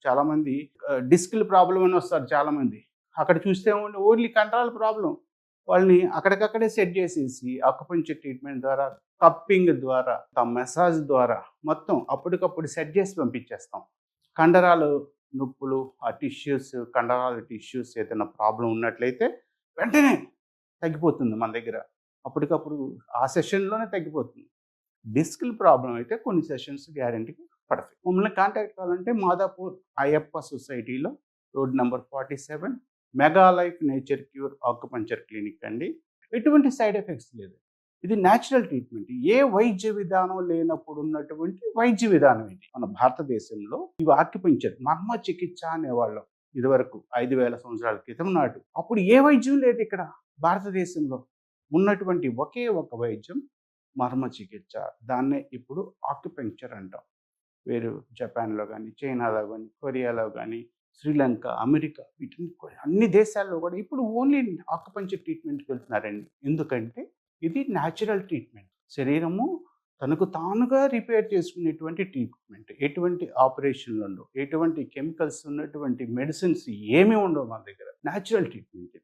చాలామంది డిస్క్‌ల ప్రాబ్లమ్ అని వస్తారు చాలామంది. అక్కడ చూస్తే ఓన్లీ కండరాల ప్రాబ్లమ్. వాళ్ళని అక్కడికక్కడే సెట్ చేసేసి అకుపంక్చర్ ట్రీట్మెంట్ ద్వారా, కప్పింగ్ ద్వారా, మసాజ్ ద్వారా మొత్తం అప్పటికప్పుడు సెట్ చేసి పంపించేస్తాం. కండరాలు నొప్పులు, ఆ టిష్యూస్, కండరాల టిష్యూస్ ఏదైనా ప్రాబ్లమ్ ఉన్నట్లయితే వెంటనే తగ్గిపోతుంది మన దగ్గర. అప్పటికప్పుడు ఆ సెషన్‌లోనే తగ్గిపోతుంది. డిస్క్‌ల ప్రాబ్లమ్ అయితే కొన్ని సెషన్స్ గ్యారంటీగా పడతాయి. మమ్మల్ని కాంటాక్ట్ కావాలంటే మాదాపూర్ అయ్యప్ప సొసైటీలో road number 47 mega life nature cure acupuncture clinic అండి. ఎటువంటి సైడ్ ఎఫెక్ట్స్ లేదు. ఇది న్యాచురల్ ట్రీట్మెంట్. ఏ వైద్య విధానం లేనప్పుడు ఉన్నటువంటి వైద్య విధానం ఇది. మన భారతదేశంలో ఇవి ఆక్యుపంక్చర్ మర్మ చికిత్స అనేవాళ్ళం. ఇదివరకు 5,000 సంవత్సరాల క్రితం నాటు. అప్పుడు ఏ వైద్యం లేదు ఇక్కడ భారతదేశంలో. ఉన్నటువంటి ఒకే ఒక వైద్యం మర్మ చికిత్స. దాన్నే ఇప్పుడు ఆక్యుపంక్చర్ అంటాం. వేరు జపాన్‌లో గానీ, చైనాలో గానీ, కొరియాలో గానీ, శ్రీలంక, అమెరికా అన్ని దేశాల్లో కూడా ఇప్పుడు ఓన్లీ ఆక్యుపంక్చర్ ట్రీట్మెంట్‌కి వెళ్తున్నారండి. ఎందుకంటే ఇది న్యాచురల్ ట్రీట్మెంట్. శరీరము తనకు తానుగా రిపేర్ చేసుకునేటువంటి ట్రీట్మెంట్. ఎటువంటి ఆపరేషన్‌లు ఉండవు. ఎటువంటి కెమికల్స్ ఉన్నటువంటి మెడిసిన్స్ ఏమీ ఉండవు మన దగ్గర. న్యాచురల్ ట్రీట్మెంట్ ఇది.